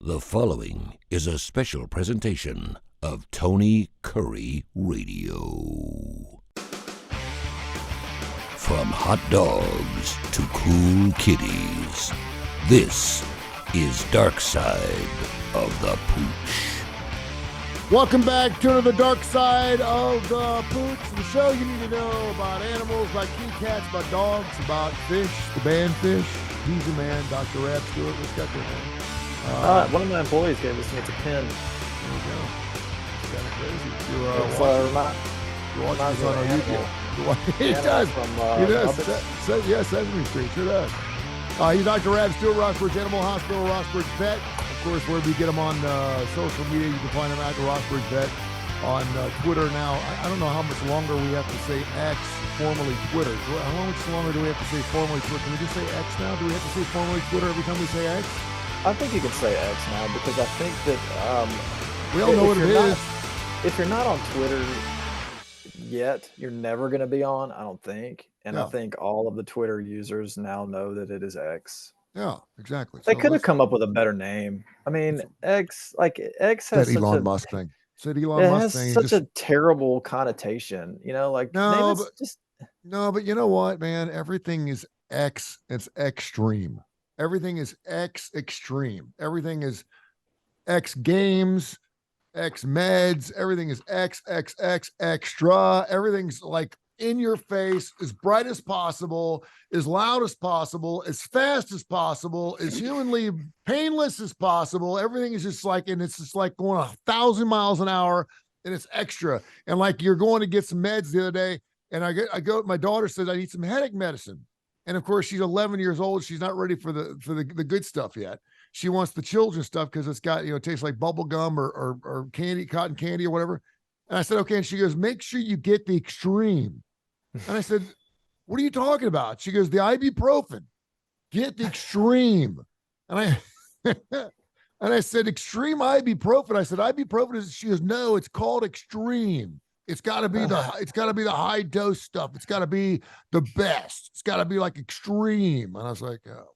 The following is a special presentation of Tony Curry Radio. From hot dogs to cool kitties, this is Dark Side of the Pooch. Welcome back to the Dark Side of the Pooch, the show you need to know about animals, about kitty cats, about dogs, about fish, the band Fish. He's the man, Dr. Rab Stewart. What's got there, man? One of my employees gave this to me. It's a pin. There you go. It's kind of crazy. You're watching this on our YouTube. He does. He does. Sesame Street. Sure does. He's Dr. Rab Stewart, Roxbury's Animal Hospital, Roxbury's Vet. Of course, wherever you get him on social media, you can find him at the Roxbury's Vet on Twitter now. I don't know how much longer we have to say X, formerly Twitter. How much longer do we have to say formerly Twitter? Can we just say X now? Do we have to say formerly Twitter every time we say X? I think you can say X now because I think that we all know what it is. If you're not on Twitter yet, you're never going to be on, I don't think. And I think all of the Twitter users now know that it is X. Yeah, exactly. They could have come up with a better name. I mean, X has that Elon Musk thing. Said Elon Musk thing. It has such a terrible connotation, like no, but you know what, man? Everything is X. It's extreme. Everything is X extreme. Everything is X games, X meds. Everything is X extra. Everything's like in your face, as bright as possible, as loud as possible, as fast as possible, as humanly painless as possible. Everything is just like, and it's just like going 1,000 miles an hour, and it's extra. And like you're going to get some meds the other day, and I go. My daughter says I need some headache medicine. And of course, she's 11 years old. She's not ready for the good stuff yet. She wants the children's stuff because it's got, it tastes like bubble gum or candy, cotton candy or whatever. And I said, okay. And she goes, make sure you get the extreme. And I said, what are you talking about? She goes, the ibuprofen. Get the extreme. And I said, extreme ibuprofen. I said, ibuprofen is. She goes, no, it's called extreme. It's got to be the high dose stuff. It's got to be the best. It's got to be like extreme. And I was like, oh.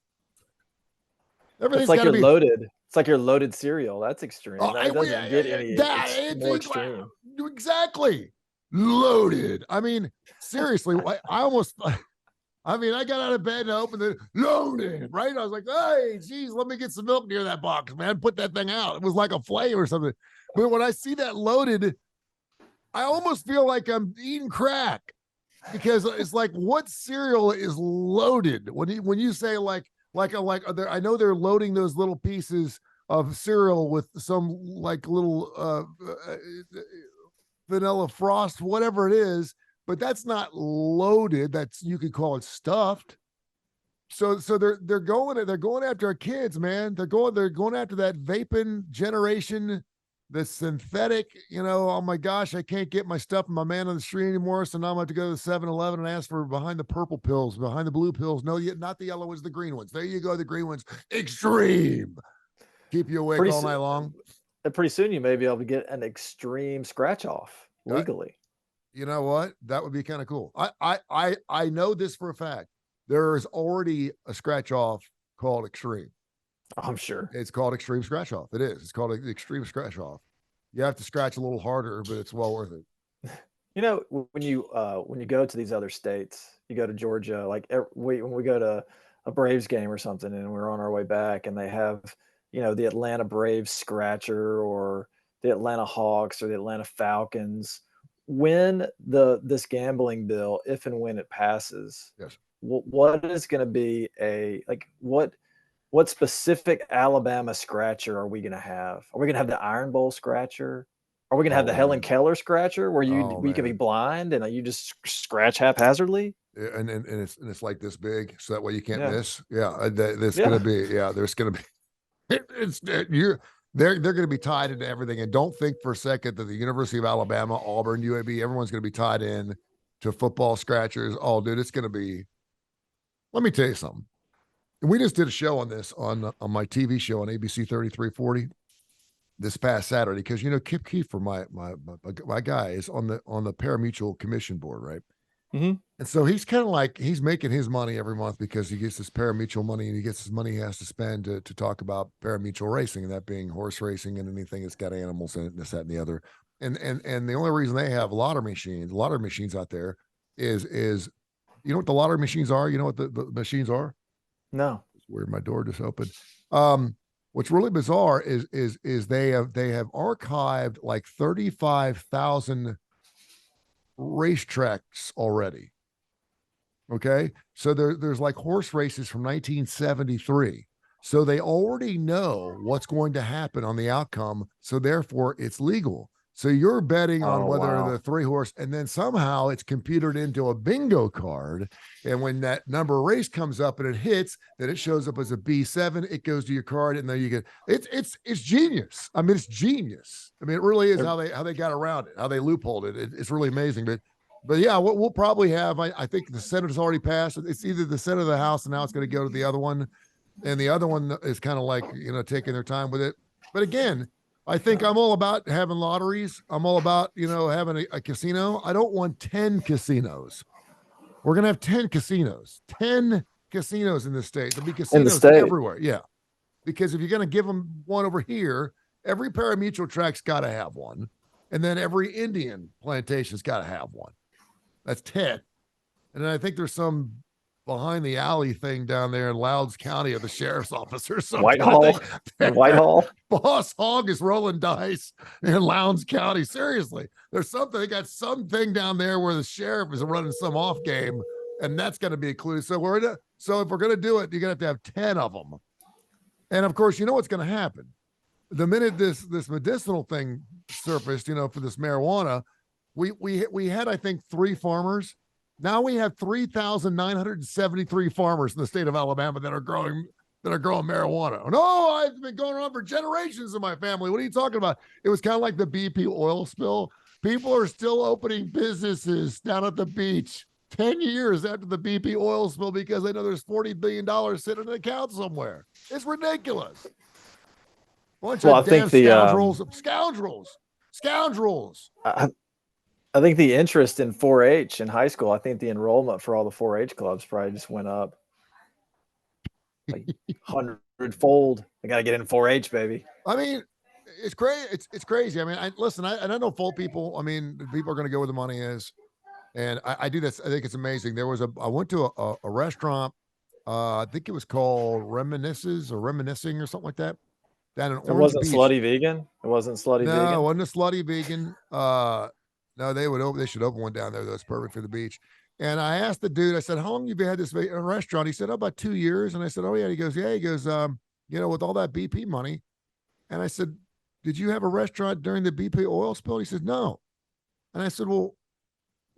Everything's like you're loaded. It's like your loaded cereal. That's extreme. That doesn't get any more extreme. Exactly. Loaded. I mean, seriously, I got out of bed and I opened the loaded, right? I was like, hey, geez, let me get some milk near that box, man. Put that thing out. It was like a flame or something. But when I see that loaded, I almost feel like I'm eating crack because it's like, what cereal is loaded? When you say I know they're loading those little pieces of cereal with some like little vanilla frost, whatever it is, but that's not loaded. You could call it stuffed. So they're going after our kids, man. They're going after that vaping generation. The synthetic, oh my gosh, I can't get my stuff in my man on the street anymore. So now I'm going to have to go to the 7-Eleven and ask for behind the purple pills, behind the blue pills. No, not the yellow ones, the green ones. There you go, the green ones. Extreme. Keep you awake all night long. Pretty soon you may be able to get an extreme scratch off legally. You know what? That would be kind of cool. I know this for a fact. There is already a scratch off called Extreme. I'm sure it's called Extreme Scratch Off. It is. It's called Extreme Scratch Off. You have to scratch a little harder, but it's well worth it. When you go to these other states, you go to Georgia, like when we go to a Braves game or something, and we're on our way back, and they have, the Atlanta Braves scratcher or the Atlanta Hawks or the Atlanta Falcons. When this gambling bill, if and when it passes, yes, what is going to be what specific Alabama scratcher are we going to have? Are we going to have the Iron Bowl scratcher? Are we going to have the Helen Keller scratcher where you can be blind and you just scratch haphazardly? Yeah, and it's like this big, so that way you can't miss. Yeah, there's going to be. Yeah, there's going to be. They're going to be tied into everything, and don't think for a second that the University of Alabama, Auburn, UAB, everyone's going to be tied in to football scratchers. Oh, dude, it's going to be. Let me tell you something. We just did a show on this on my TV show on ABC 3340 this past Saturday because Kip Kiefer, my guy, is on the parimutuel commission board, right? Mm-hmm. And so he's kind of like, he's making his money every month because he gets this parimutuel money, and he gets his money he has to spend to talk about parimutuel racing, and that being horse racing and anything that's got animals in it, and this, that, and the other. And the only reason they have lottery machines out there is you know what the lottery machines are? You know what the machines are? No. It's weird. My door just opened. What's really bizarre is they have archived like 35,000 racetracks already. Okay. So there's like horse races from 1973. So they already know what's going to happen on the outcome. So therefore it's legal. So you're betting on whether the 3-horse, and then somehow it's computed into a bingo card. And when that number of race comes up and it hits, then it shows up as a B7. It goes to your card, and then you get it's genius. I mean, it's genius. I mean, it really is how they got around it, how they loopholed it. It's really amazing. But yeah, we'll probably have. I think the Senate has already passed. It's either the Senate or the House, and now it's going to go to the other one, and the other one is kind of like taking their time with it. But again, I think I'm all about having lotteries. I'm all about having a casino. I don't want 10 casinos. We're going to have 10 casinos. 10 casinos in the state. There'll be casinos everywhere. Yeah, because if you're going to give them one over here, every parimutuel track's got to have one, and then every Indian plantation's got to have one. That's 10. And then I think there's some behind the alley thing down there in Louds County of the sheriff's office or something. Whitehall. Boss Hog is rolling dice in Lowndes County. Seriously, there's something. They got something down there where the sheriff is running some off game, and that's going to be included. So if we're going to do it, you're going to have 10 of them. And of course, you know what's going to happen. The minute this medicinal thing surfaced, for this marijuana, we had, I think, 3 farmers. Now we have 3,973 farmers in the state of Alabama that are growing marijuana. No, I've been going on for generations in my family. What are you talking about? It was kind of like the BP oil spill. People are still opening businesses down at the beach 10 years after the BP oil spill because they know there's $40 billion sitting in an account somewhere. It's ridiculous. Bunch of damn scoundrels. I think the interest in 4-H in high school, I think the enrollment for all the 4-H clubs probably just went up like 100-fold. I got to get in 4-H, baby. I mean, it's crazy. It's crazy. I mean, I don't fault people. I mean, people are going to go where the money is. And I do this. I think it's amazing. I went to a restaurant. I think it was called Reminiscing or something like that. Down in Orange Beach. It wasn't Slutty Vegan. It wasn't Slutty Vegan. No, it wasn't a Slutty Vegan. No, they should open one down there. That's perfect for the beach. And I asked the dude, I said, how long have you had this restaurant? He said, about 2 years. And I said, oh yeah. He goes, with all that BP money. And I said, did you have a restaurant during the BP oil spill? He said, no. And I said, well,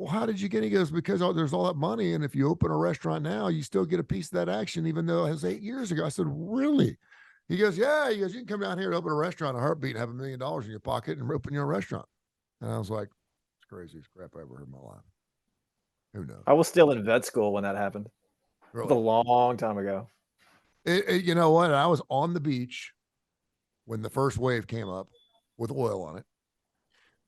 how did you get it? He goes, because there's all that money. And if you open a restaurant now, you still get a piece of that action, even though it was 8 years ago. I said, really? He goes, yeah. He goes, you can come down here and open a restaurant in a heartbeat and have $1 million in your pocket and open your rest.restaurant. And I was like, craziest crap I ever heard in my life. Who knows? I was still in vet school when that happened. Really? It was a long time ago. You know what? I was on the beach when the first wave came up with oil on it.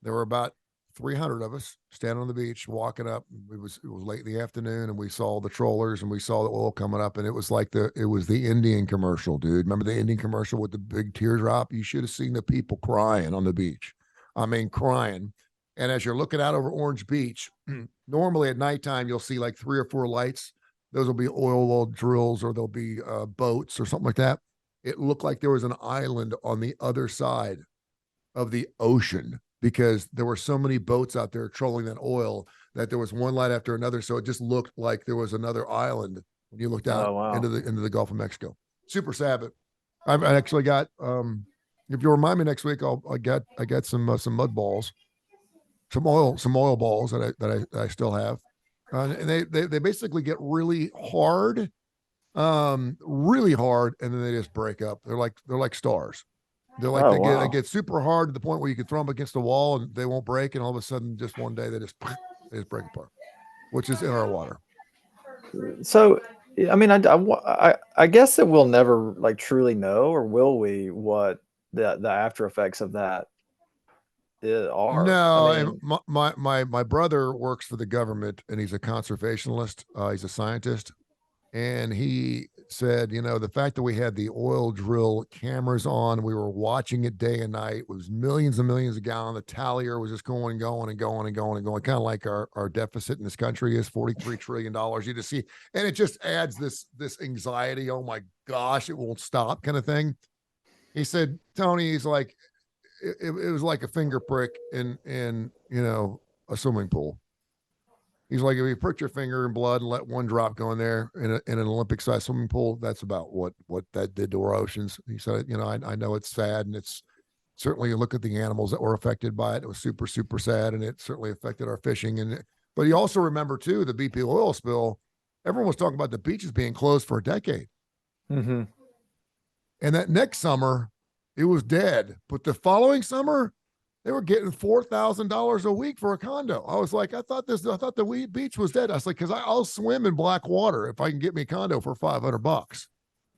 There were about 300 of us standing on the beach, walking up. It was late in the afternoon, and we saw the trollers and we saw the oil coming up, and it was like the Indian commercial, dude. Remember the Indian commercial with the big teardrop? You should have seen the people crying on the beach. I mean, crying. And as you're looking out over Orange Beach, normally at nighttime, you'll see like 3 or 4 lights. Those will be oil drills, or there'll be boats or something like that. It looked like there was an island on the other side of the ocean because there were so many boats out there trolling that oil that there was one light after another. So it just looked like there was another island when you looked out into the Gulf of Mexico. Super sad. But I actually got, if you remind me next week, I got some mud balls. Some oil balls that I still have, and they basically get really hard, and then they just break up. They're like stars. They're like they get super hard to the point where you can throw them against the wall and they won't break, and all of a sudden, just one day they just break apart, which is in our water. So, I mean, I guess that we'll never like truly know, or will we, what the after effects of that are. No, I and mean, my brother works for the government, and he's a conservationist. He's a scientist, and he said, the fact that we had the oil drill cameras on, we were watching it day and night. It was millions and millions of gallons. The tallier was just going and going and going and going and going, kind of like our deficit in this country is $43 trillion. You just see, and it just adds this anxiety. Oh my gosh, it won't stop, kind of thing. He said, Tony, he's like, it was like a finger prick in a swimming pool. He's like, if you put your finger in blood and let one drop go in there in an Olympic-sized swimming pool, that's about what that did to our oceans. He said, I know it's sad, and it's certainly, you look at the animals that were affected by it. It was super, super sad, and it certainly affected our fishing. But you also remember too the BP oil spill. Everyone was talking about the beaches being closed for a decade, mm-hmm. and that next summer it was dead. But the following summer, they were getting $4,000 a week for a condo. I was like, I thought the beach was dead. I was like, because I'll swim in black water if I can get me a condo for $500.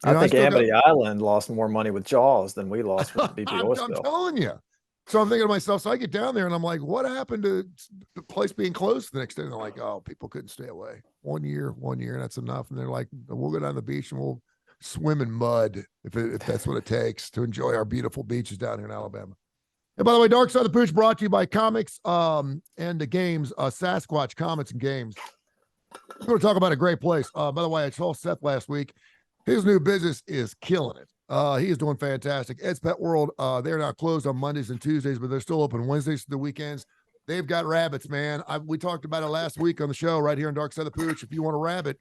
I think Amity Island lost more money with Jaws than we lost with the BP oil spill. I'm telling you. So I'm thinking to myself, so I get down there and I'm like, what happened to the place being closed the next day? And they're like, oh, people couldn't stay away. 1 year, that's enough. And they're like, we'll go down to the beach and we'll swim in mud if that's what it takes to enjoy our beautiful beaches down here in Alabama. And by the way, Dark Side of the Pooch brought to you by comics and the games, Sasquatch Comics and Games. We're going to talk about a great place. By the way, I saw Seth last week. His new business is killing it. He is doing fantastic. Ed's Pet World, they're now closed on Mondays and Tuesdays, but they're still open Wednesdays to the weekends. They've got rabbits, man. We talked about it last week on the show right here on Dark Side of the Pooch. If you want a rabbit,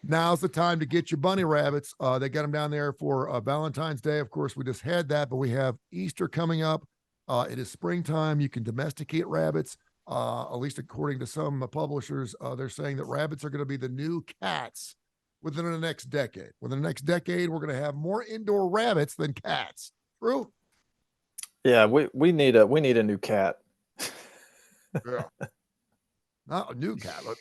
now's the time to get your bunny rabbits. They got them down there for Valentine's Day. Of course, we just had that, but we have Easter coming up. It is springtime. You can domesticate rabbits. At least according to some publishers, they're saying that rabbits are going to be the new cats within the next decade. Within the next decade, we're going to have more indoor rabbits than cats. True? Yeah, we need a new cat. Yeah. Not a new cat, but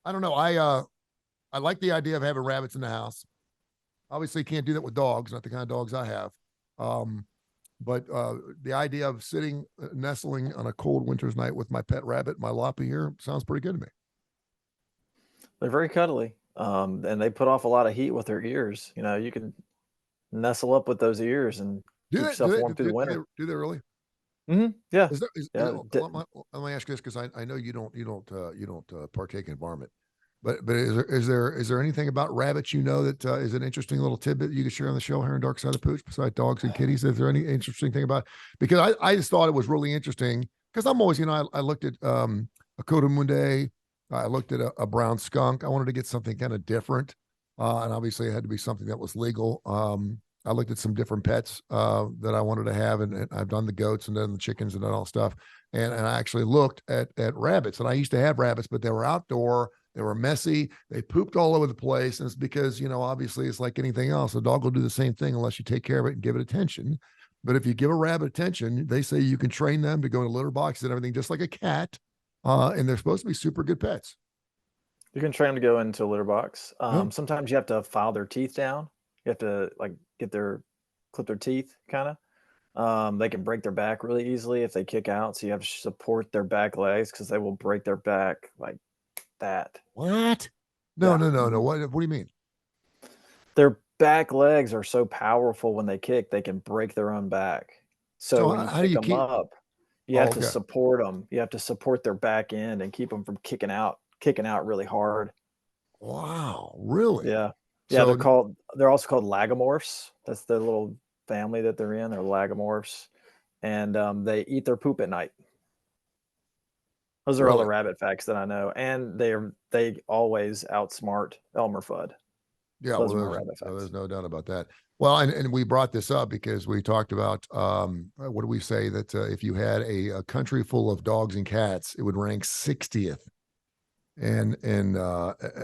I don't know. I like the idea of having rabbits in the house. Obviously, can't do that with dogs, not the kind of dogs I have. But the idea of sitting, nestling on a cold winter's night with my pet rabbit, my loppy here, sounds pretty good to me. They're very cuddly, and they put off a lot of heat with their ears. You can nestle up with those ears and keep yourself warm through the winter. Do they really? Mm-hmm. Yeah. Let me ask you this, because I know you don't partake in varmint, but is there anything about rabbits that is an interesting little tidbit you could share on the show here in Dark Side of the Pooch besides dogs and kitties? Is there any interesting thing about it? Because I just thought it was really interesting, because I'm always I looked at a Codamunde, I looked at a brown skunk. I wanted to get something kind of different, and obviously it had to be something that was legal. I looked at some different pets that I wanted to have, and I've done the goats and then the chickens and all stuff. And I actually looked at rabbits, and I used to have rabbits, but they were outdoor. They were messy. They pooped all over the place. And it's because, obviously it's like anything else. A dog will do the same thing unless you take care of it and give it attention. But if you give a rabbit attention, they say you can train them to go into litter boxes and everything, just like a cat. And they're supposed to be super good pets. You can train them to go into a litter box. Sometimes you have to file their teeth down. You have to clip their teeth, kind of. They can break their back really easily if they kick out. So you have to support their back legs, because they will break their back like that. What? No. What do you mean? Their back legs are so powerful when they kick, they can break their own back. So when you pick them up, you have to support them. You have to support their back end and keep them from kicking out really hard. Wow, really? Yeah. Yeah, so, they're also called lagomorphs. That's the little family that they're in. They're lagomorphs, and they eat their poop at night. Those are all the rabbit facts that I know, and they always outsmart Elmer Fudd. Yeah, there's no doubt about that. Well, and we brought this up because we talked about what do we say that if you had a country full of dogs and cats, it would rank 60th in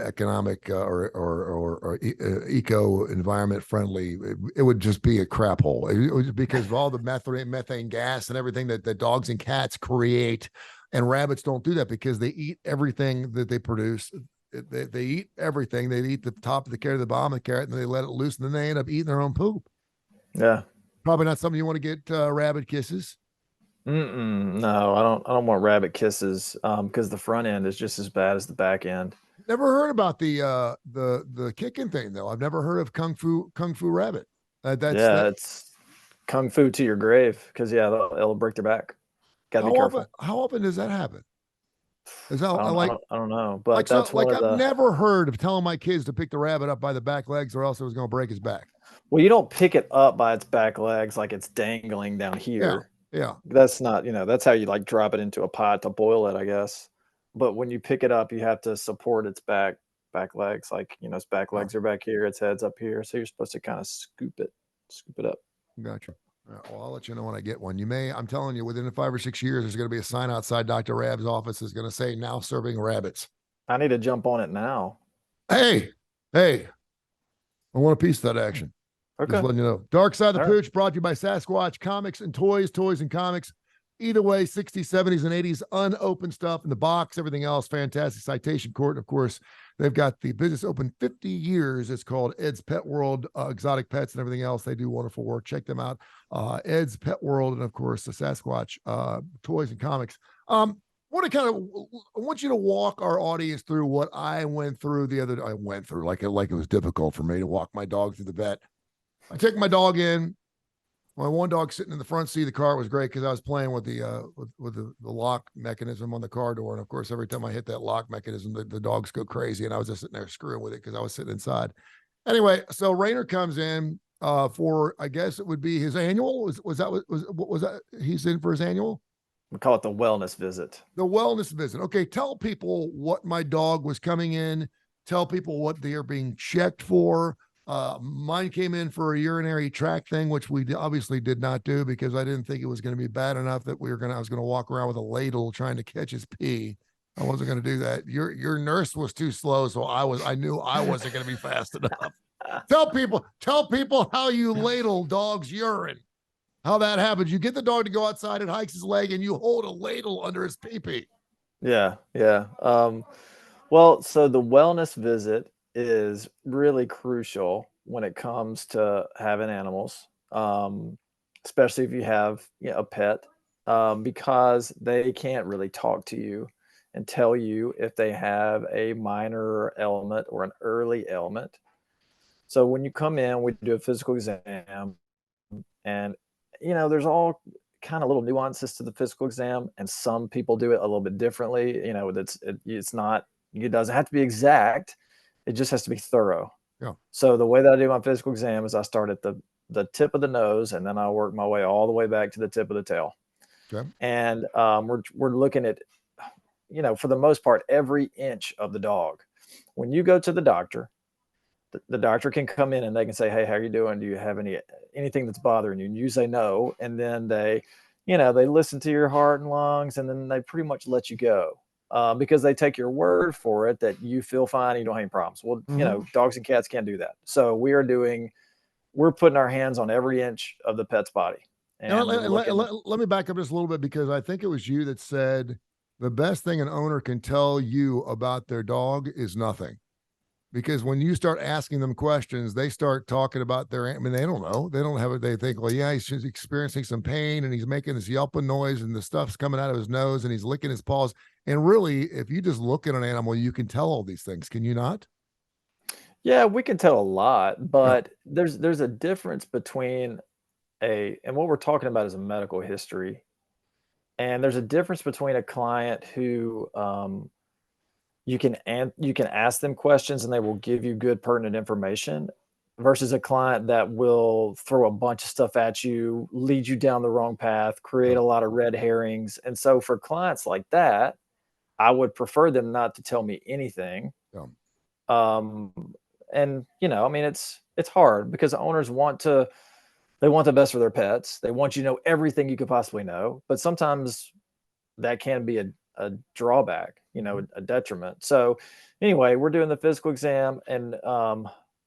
economic or eco environment friendly. It would just be a crap hole. It would, because of all the methane gas and everything that dogs and cats create. And rabbits don't do that because they eat everything that they produce. They eat everything. They eat the top of the carrot, the bottom of the carrot, and then they let it loose, and then they end up eating their own poop. Yeah. Probably not something you want to get rabbit kisses. No, I don't want rabbit kisses because the front end is just as bad as the back end. Never heard about the kicking thing though. I've never heard of kung fu rabbit. It's kung fu to your grave because it'll break their back. Got to be careful. How often does that happen? Is that I don't know, but that's one of I've never heard of telling my kids to pick the rabbit up by the back legs or else it was going to break his back. Well, you don't pick it up by its back legs like it's dangling down here. Yeah. That's not, that's how you like drop it into a pot to boil it, I guess. But when you pick it up, you have to support its back legs. Like, its back legs are back here, its head's up here. So you're supposed to kind of scoop it up. Gotcha. Well, I'll let you know when I get one. I'm telling you, within 5 or 6 years, there's going to be a sign outside Dr. Rab's office that's going to say now serving rabbits. I need to jump on it now. Hey, I want a piece of that action. Okay. Just letting you know. Dark Side of the Pooch brought to you by Sasquatch Comics and Toys and Comics. Either way, 60s, 70s, and 80s, unopened stuff in the box, everything else, fantastic. Citation Court. And of course, they've got the business open 50 years. It's called Ed's Pet World, exotic pets and everything else. They do wonderful work. Check them out. Ed's Pet World, and of course, the Sasquatch Toys and Comics. I want you to walk our audience through what I went through I went through like it was difficult for me to walk my dog through the vet. I take my dog in. My one dog sitting in the front seat of the car was great because I was playing with the lock mechanism on the car door, and of course, every time I hit that lock mechanism, the dogs go crazy, and I was just sitting there screwing with it because I was sitting inside. Anyway, so Rainer comes in for, I guess it would be his annual. Was that he's in for his annual? We call it the wellness visit. The wellness visit. Okay, tell people what my dog was coming in. Tell people what they are being checked for. Mine came in for a urinary tract thing, which we obviously did not do because I didn't think it was going to be bad enough that I was going to walk around with a ladle trying to catch his pee. I wasn't going to do that. Your nurse was too slow, so I knew I wasn't going to be fast enough. Tell people how you ladle dog's urine. How that happens. You get the dog to go outside, it hikes his leg, and you hold a ladle under his pee-pee. Yeah. Well, so the wellness visit is really crucial when it comes to having animals, especially if you have a pet, because they can't really talk to you and tell you if they have a minor ailment or an early ailment. So when you come in, we do a physical exam, and there's all kind of little nuances to the physical exam, and some people do it a little bit differently. It doesn't have to be exact. It just has to be thorough. Yeah. So the way that I do my physical exam is I start at the tip of the nose, and then I work my way all the way back to the tip of the tail. Okay. And we're looking at, for the most part, every inch of the dog. When you go to the doctor, the doctor can come in and they can say, "Hey, how are you doing? Do you have anything that's bothering you?" And you say no, and then they listen to your heart and lungs, and then they pretty much let you go. Because they take your word for it that you feel fine, and you don't have any problems. Well, dogs and cats can't do that. So we're putting our hands on every inch of the pet's body. And let me back up just a little bit, because I think it was you that said the best thing an owner can tell you about their dog is nothing. Because when you start asking them questions, they start talking about they don't know. They don't have it. They think, well, yeah, he's experiencing some pain and he's making this yelping noise and the stuff's coming out of his nose and he's licking his paws. And really, if you just look at an animal, you can tell all these things. Can you not? Yeah, we can tell a lot, but there's a difference between and what we're talking about is a medical history. And there's a difference between a client who, you can ask them questions and they will give you good pertinent information, versus a client that will throw a bunch of stuff at you, lead you down the wrong path, create a lot of red herrings. And so for clients like that, I would prefer them not to tell me anything. And it's hard because owners want the best for their pets. They want you to know everything you could possibly know, but sometimes that can be a drawback, a detriment. So anyway, we're doing the physical exam, and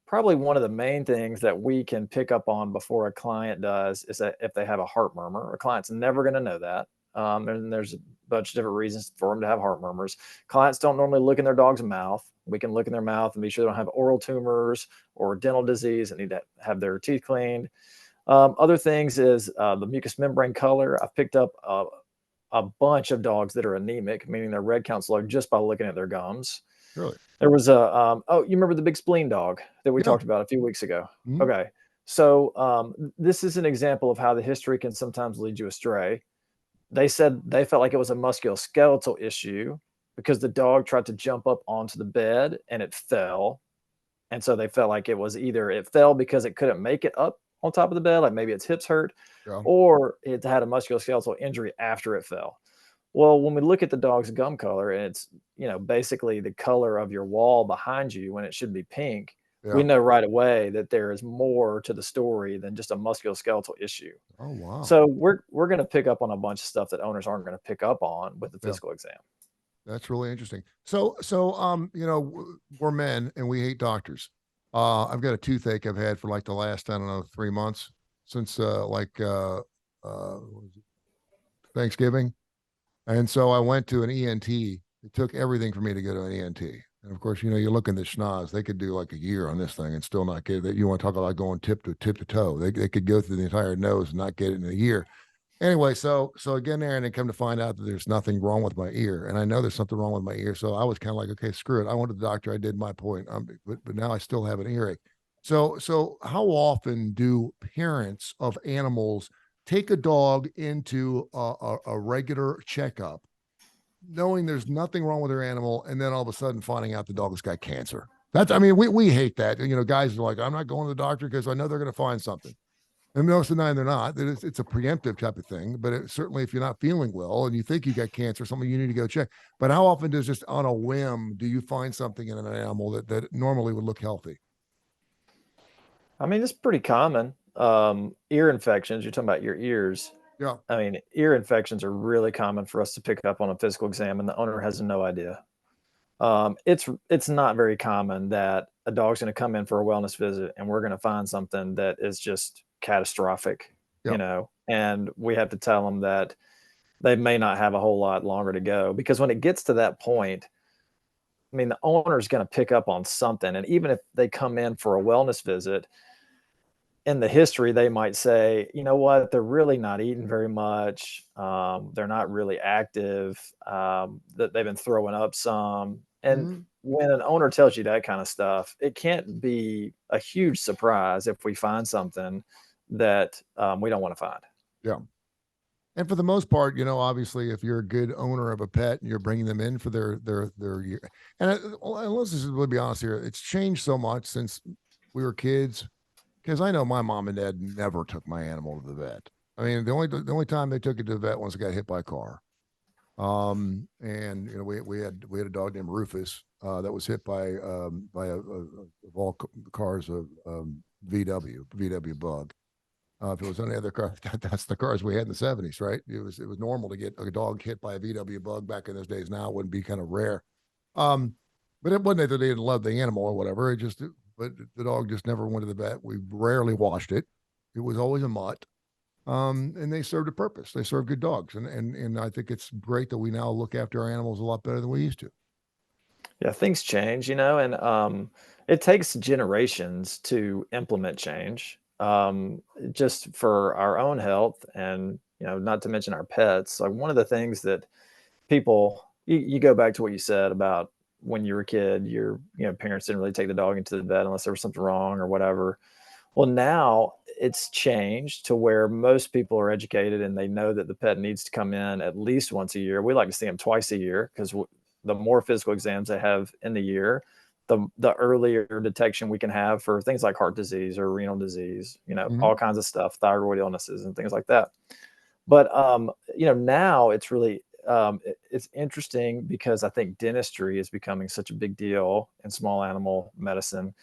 probably one of the main things that we can pick up on before a client does is that if they have a heart murmur. A client's never going to know that. And there's a bunch of different reasons for them to have heart murmurs. Clients don't normally look in their dog's mouth. We can look in their mouth and be sure they don't have oral tumors or dental disease and need to have their teeth cleaned. Other things is the mucous membrane color. I've picked up a bunch of dogs that are anemic, meaning their red count's low, just by looking at their gums. Really? There was oh, you remember the big spleen dog that we Yeah. talked about a few weeks ago? Mhm. Okay. So this is an example of how the history can sometimes lead you astray. They said they felt like it was a musculoskeletal issue because the dog tried to jump up onto the bed and it fell. And so they felt like it was either it fell because it couldn't make it up on top of the bed, like maybe its hips hurt, Yeah. or it had a musculoskeletal injury after it fell. Well, when we look at the dog's gum color and it's, basically the color of your wall behind you when it should be pink, we Yeah. know right away that there is more to the story than just a musculoskeletal issue. Oh, wow. So we're going to pick up on a bunch of stuff that owners aren't going to pick up on with the Yeah. physical exam. That's really interesting. We're men and we hate doctors. I've got a toothache I've had for like the last, I don't know, 3 months since what was it, Thanksgiving. And so I went to an ENT. It took everything for me to go to an ENT. And of course, you look in the schnoz, they could do like a year on this thing and still not get it. You want to talk about going tip to toe. They could go through the entire nose and not get it in a year. Anyway, so again there, and then come to find out that there's nothing wrong with my ear, and I know there's something wrong with my ear. So I was kind of like, okay, screw it. I went to the doctor. I did my point, but now I still have an earache. So how often do parents of animals take a dog into a regular checkup, knowing there's nothing wrong with their animal, and then all of a sudden finding out the dog's got cancer? I mean, we hate that. Guys are like, I'm not going to the doctor because I know they're going to find something. And most of the time they're not. It's a preemptive type of thing. But certainly if you're not feeling well and you think you got cancer or something, you need to go check. But how often does just on a whim do you find something in an animal that normally would look healthy? I mean, it's pretty common. Ear infections, you're talking about your ears. Yeah. I mean, ear infections are really common for us to pick up on a physical exam, and the owner has no idea. It's not very common that a dog's going to come in for a wellness visit and we're going to find something that is just catastrophic, Yeah. and we have to tell them that they may not have a whole lot longer to go, because when it gets to that point, I mean, the owner is going to pick up on something. And even if they come in for a wellness visit, in the history, they might say, you know what, they're really not eating very much. They're not really active. That they've been throwing up some. And Mhm. when an owner tells you that kind of stuff, it can't be a huge surprise if we find something that we don't want to find. Yeah. And for the most part, obviously, if you're a good owner of a pet and you're bringing them in for their year, and let's just be honest here, it's changed so much since we were kids. Because I know my mom and dad never took my animal to the vet. I mean, the only time they took it to the vet was it got hit by a car. And we had a dog named Rufus that was hit by a of all cars VW bug. If it was any other car, that's the cars we had in the 70s, right? It was normal to get a dog hit by a VW bug back in those days. Now it wouldn't be kind of rare. Um, but it wasn't that they didn't love the animal or whatever. But the dog just never went to the vet. We rarely washed it. It was always a mutt. And they served a purpose. They serve good dogs. And I think it's great that we now look after our animals a lot better than we used to. Yeah, things change, and it takes generations to implement change, just for our own health, and not to mention our pets. Like, one of the things that you go back to what you said about when you were a kid, your parents didn't really take the dog into the vet unless there was something wrong or whatever. Well, now it's changed to where most people are educated and they know that the pet needs to come in at least once a year. We like to see them twice a year because the more physical exams they have in the year, the earlier detection we can have for things like heart disease or renal disease, Mhm. all kinds of stuff, thyroid illnesses and things like that. But now it's really it's interesting because I think dentistry is becoming such a big deal in small animal medicine.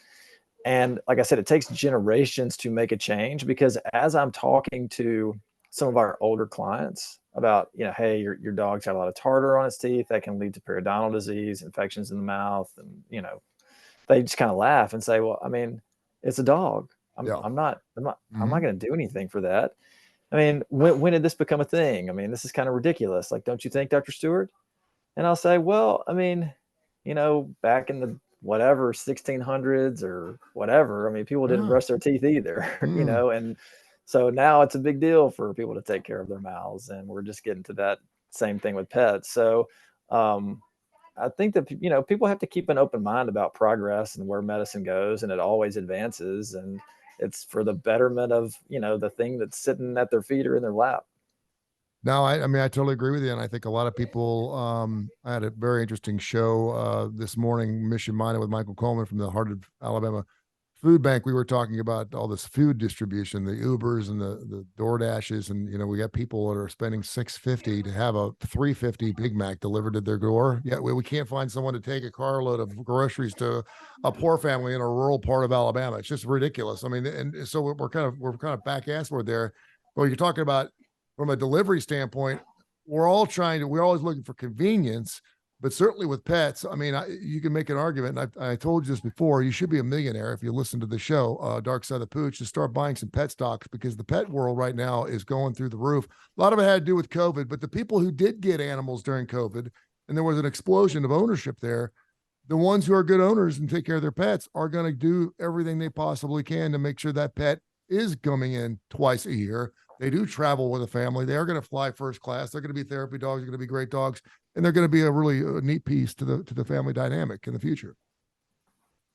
And like I said, it takes generations to make a change, because as I'm talking to some of our older clients about, hey, your dog's got a lot of tartar on its teeth that can lead to periodontal disease, infections in the mouth, and they just kind of laugh and say, well, I mean, it's a dog. I'm Yeah. I'm not I'm not I'm not Mhm. going to do anything for that. I mean, when did this become a thing? I mean, this is kind of ridiculous. Like, don't you think, Dr. Stewart? And I'll say, well, I mean, back in the whatever 1600s or whatever, I mean, people didn't Yeah. brush their teeth either, Mm. and So now it's a big deal for people to take care of their mouths, and we're just getting to that same thing with pets. So um, I think that people have to keep an open mind about progress and where medicine goes, and it always advances, and it's for the betterment of the thing that's sitting at their feet or in their lap. No, I mean, I totally agree with you. And I think a lot of people, I had a very interesting show this morning, Mission Minded with Michael Coleman from the Heart of Alabama Food Bank. We were talking about all this food distribution, the Ubers and the Door Dashes. And, we got people that are spending $6.50 to have a $3.50 Big Mac delivered to their door. Yet we can't find someone to take a carload of groceries to a poor family in a rural part of Alabama. It's just ridiculous. I mean, and so we're kind of back assward there. Well, you're talking about from a delivery standpoint, we're always looking for convenience, but certainly with pets, I mean, you can make an argument. And I told you this before. You should be a millionaire if you listen to the show, Dark Side of the Pooch, to start buying some pet stocks because the pet world right now is going through the roof. A lot of it had to do with COVID, but the people who did get animals during COVID, and there was an explosion of ownership there, the ones who are good owners and take care of their pets are going to do everything they possibly can to make sure that pet is coming in twice a year. They do travel with a family. They are going to fly first class. They're going to be therapy dogs. They're going to be great dogs, and they're going to be a really neat piece to the family dynamic in the future.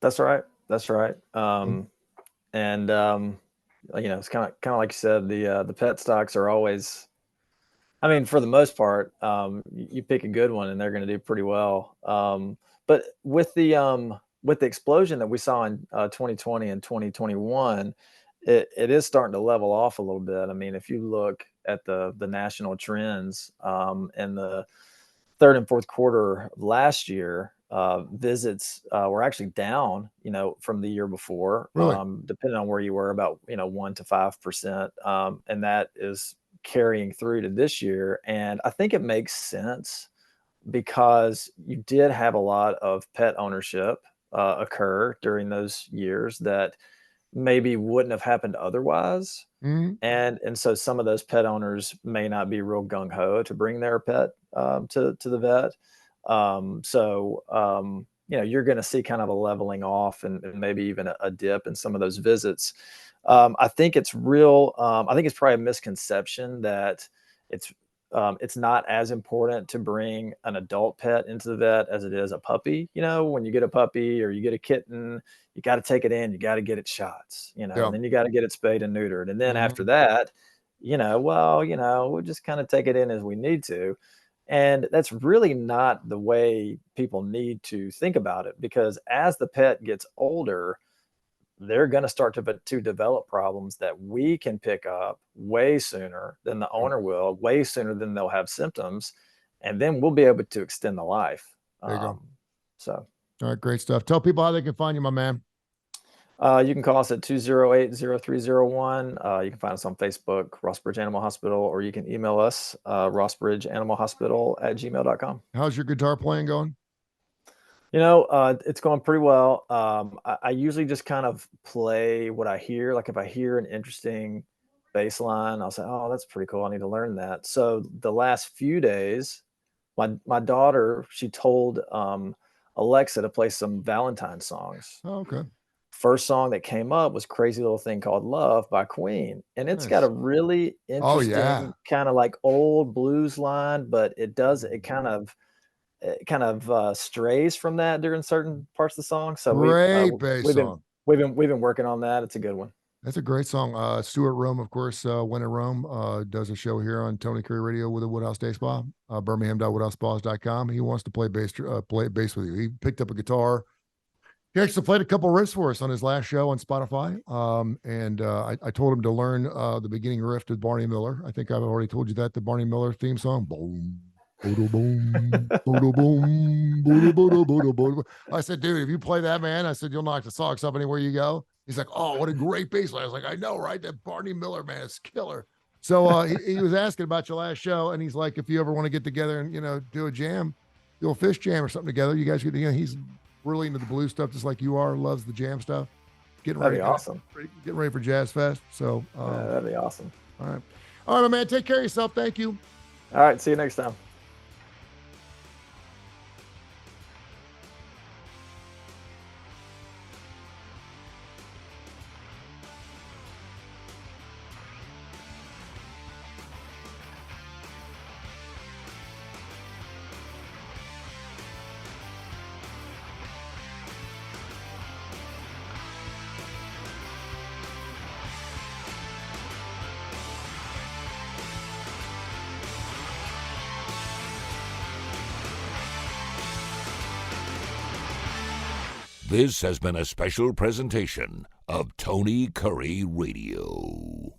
That's right. That's right. And it's kind of like you said, the pet stocks are always. I mean, for the most part, you pick a good one, and they're going to do pretty well. But with the explosion that we saw in 2020 and 2021, it is starting to level off a little bit. I mean, if you look at the national trends in the third and fourth quarter of last year, visits were actually down, from the year before, Really? depending on where you were, about 1 to 5%, and that is carrying through to this year. And I think it makes sense because you did have a lot of pet ownership occur during those years that maybe wouldn't have happened otherwise. Mm-hmm. And so some of those pet owners may not be real gung ho to bring their pet to the vet. You're going to see kind of a leveling off and maybe even a dip in some of those visits. I think it's real. I think it's probably a misconception that it's not as important to bring an adult pet into the vet as it is a puppy. When you get a puppy or you get a kitten, you got to take it in, you got to get its shots, Yeah. and then you got to get it spayed and neutered. And then Mhm. after that, we'll just kind of take it in as we need to. And that's really not the way people need to think about it, because as the pet gets older, they're going to start to develop problems that we can pick up way sooner than the owner will, way sooner than they'll have symptoms, and then we'll be able to extend the life. There you go. So, All right, great stuff. Tell people how they can find you, my man. you can call us at 208-0301. You can find us on Facebook, Rossbridge Animal Hospital, or you can email us, rossbridgeanimalhospital@gmail.com. How's your guitar playing going? It's going pretty well. I usually just kind of play what I hear. Like if I hear an interesting bass line, I'll say, "Oh, that's pretty cool. I need to learn that." So the last few days, my daughter, she told Alexa to play some Valentine songs. Oh, okay. First song that came up was "Crazy Little Thing Called Love" by Queen, and it's got Nice. a really Oh, yeah. interesting kind of like old blues line, but it kind of strays from that during certain parts of the song. So Great bass song. we've been working on that. It's a good one. That's a great song. Stuart Rome, of course, when in Rome, does a show here on Tony Curry Radio with the Woodhouse Day Spa, birmingham.woodhousespas.com. He wants to play bass with you. He picked up a guitar. He actually played a couple riffs for us on his last show on Spotify. I told him to learn the beginning riff to Barney Miller. I think I've already told you that, the Barney Miller theme song. Boom, boom, boom, boom, boom, boom. I said, dude, if you play that, man, I said, you'll knock the socks up anywhere you go. He's like, oh, what a great bass line. I was like, I know, right? That Barney Miller, man, is killer. So he was asking about your last show, and he's like, if you ever want to get together and, do a jam, do a fish jam or something together, you guys get together. He's really into the blues stuff, just like you are, loves the jam stuff. That'd be awesome. Getting ready for Jazz Fest. So that'd be awesome. All right, my man. Take care of yourself. Thank you. All right. See you next time. This has been a special presentation of Tony Curry Radio.